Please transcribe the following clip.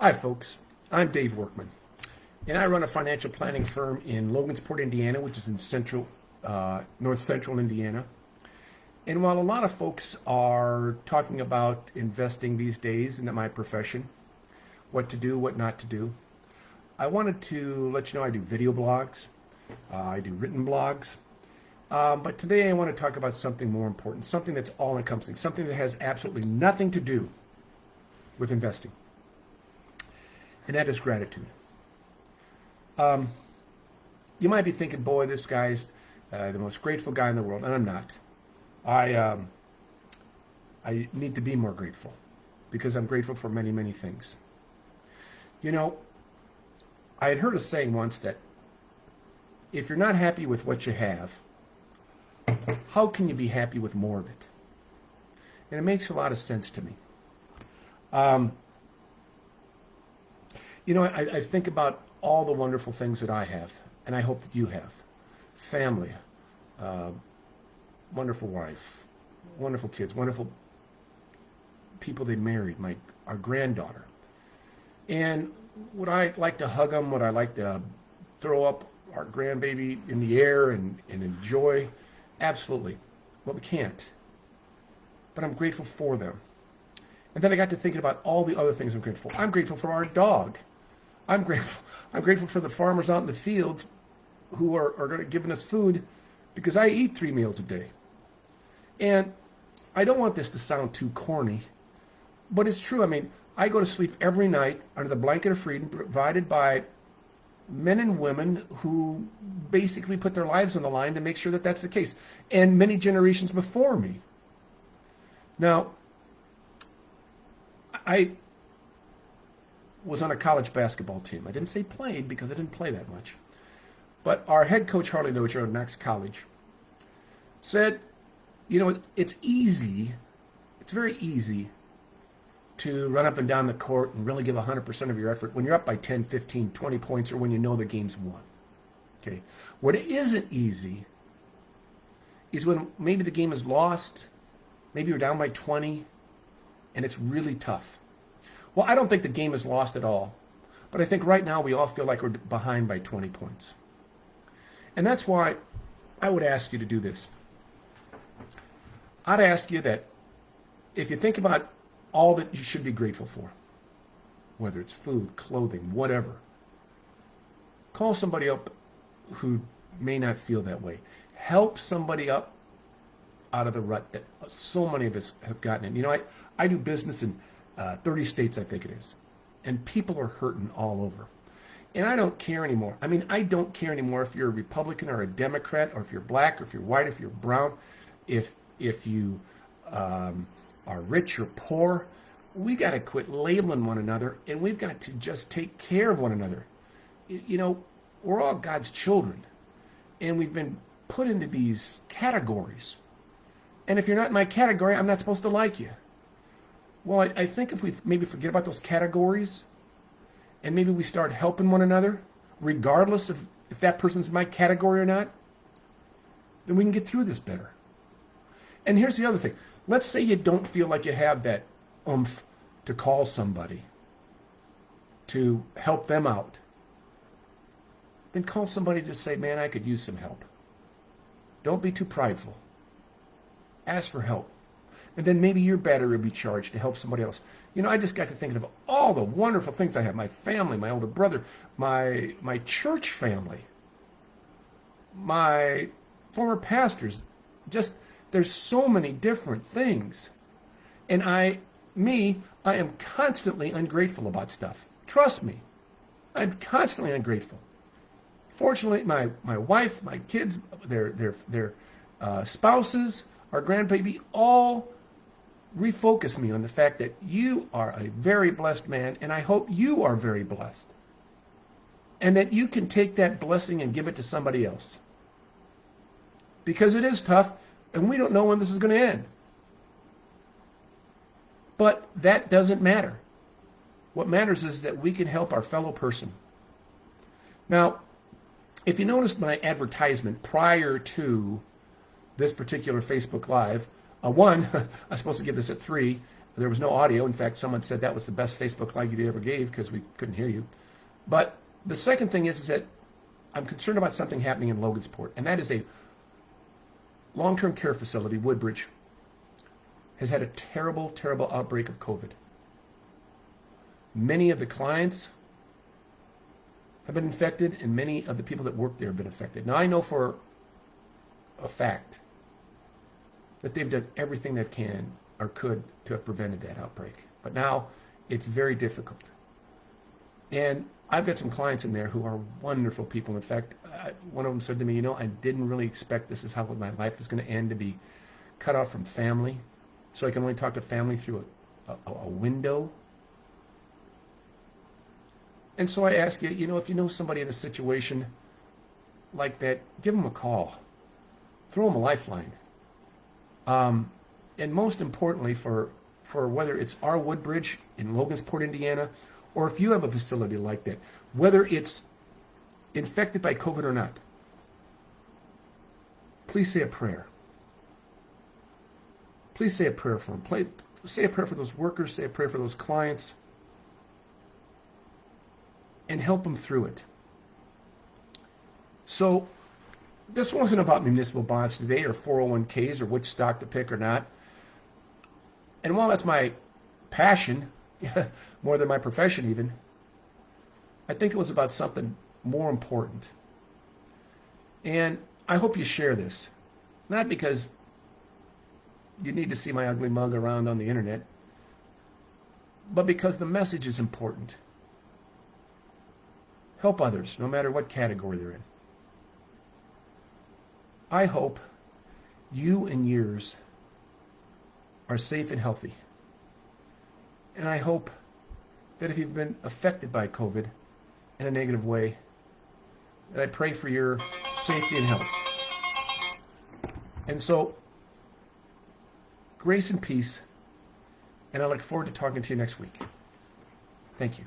Hi, folks. I'm Dave Workman, and I run a financial planning firm in Logansport, Indiana, which is in north central Indiana. And while a lot of folks are talking about investing these days in my profession, what to do, what not to do, I wanted to let you know I do video blogs, I do written blogs, but today I want to talk about something more important, something that's all-encompassing, something that has absolutely nothing to do with investing. And that is gratitude. You might be thinking, boy, this guy's the most grateful guy in the world, and I'm not. I need to be more grateful because I'm grateful for many, many things. You know, I had heard a saying once that if you're not happy with what you have, how can you be happy with more of it? And it makes a lot of sense to me. You know, I think about all the wonderful things that I have, and I hope that you have. Family, wonderful wife, wonderful kids, wonderful people they married, our granddaughter. And would I like to hug them? Would I like to throw up our grandbaby in the air and enjoy? Absolutely. But we can't. But I'm grateful for them. And then I got to thinking about all the other things I'm grateful for. I'm grateful for our dog. I'm grateful for the farmers out in the fields who are giving us food because I eat 3 meals a day. And I don't want this to sound too corny, but it's true. I mean, I go to sleep every night under the blanket of freedom provided by men and women who basically put their lives on the line to make sure that that's the case, and many generations before me. Now, I was on a college basketball team. I didn't say played because I didn't play that much. But our head coach, Harley Nojo at Knox College, said, you know, it's very easy to run up and down the court and really give 100% of your effort when you're up by 10, 15, 20 points or when you know the game's won. Okay. What isn't easy is when maybe the game is lost, maybe you're down by 20, and it's really tough. Well, I don't think the game is lost at all, but I think right now we all feel like we're behind by 20 points. And that's why I would ask you to do this. I'd ask you that if you think about all that you should be grateful for, whether it's food, clothing, whatever, call somebody up who may not feel that way. Help somebody up out of the rut that so many of us have gotten in. You know, I do business in 30 states, I think it is. And people are hurting all over. And I don't care anymore. I mean, I don't care anymore if you're a Republican or a Democrat, or if you're black, or if you're white, if you're brown, if you are rich or poor. We got to quit labeling one another, and we've got to just take care of one another. You know, we're all God's children, and we've been put into these categories. And if you're not in my category, I'm not supposed to like you. Well, I think if we maybe forget about those categories and maybe we start helping one another, regardless of if that person's in my category or not, then we can get through this better. And here's the other thing. Let's say you don't feel like you have that oomph to call somebody to help them out. Then call somebody to say, man, I could use some help. Don't be too prideful. Ask for help. And then maybe your battery will be charged to help somebody else. You know, I just got to thinking of all the wonderful things I have. My family, my older brother, my church family, my former pastors. Just, there's so many different things. And I am constantly ungrateful about stuff. Trust me, I'm constantly ungrateful. Fortunately, my wife, my kids, their spouses, our grandbaby, all refocus me on the fact that you are a very blessed man, and I hope you are very blessed. And that you can take that blessing and give it to somebody else. Because it is tough, and we don't know when this is going to end. But that doesn't matter. What matters is that we can help our fellow person. Now, if you noticed my advertisement prior to this particular Facebook Live, I'm supposed to give this at 3. There was no audio. In fact, someone said that was the best Facebook Live you ever gave because we couldn't hear you. But the second thing is that I'm concerned about something happening in Logansport, and that is a long-term care facility, Woodbridge, has had a terrible, terrible outbreak of COVID. Many of the clients have been infected, and many of the people that work there have been infected. Now, I know for a fact that they've done everything they can or could to have prevented that outbreak. But now it's very difficult. And I've got some clients in there who are wonderful people. In fact, one of them said to me, I didn't really expect this is how my life was going to end, to be cut off from family. So I can only talk to family through a window. And so I ask you, if you know somebody in a situation like that, give them a call. Throw them a lifeline. And most importantly, for whether it's our Woodbridge in Logansport, Indiana, or if you have a facility like that, whether it's infected by COVID or not, please say a prayer. Please say a prayer for them. Say a prayer for those workers, say a prayer for those clients, and help them through it. So this wasn't about municipal bonds today or 401ks or which stock to pick or not. And while that's my passion, more than my profession even, I think it was about something more important. And I hope you share this, not because you need to see my ugly mug around on the internet, but because the message is important. Help others, no matter what category they're in. I hope you and yours are safe and healthy. And I hope that if you've been affected by COVID in a negative way, that I pray for your safety and health. And so, grace and peace, and I look forward to talking to you next week. Thank you.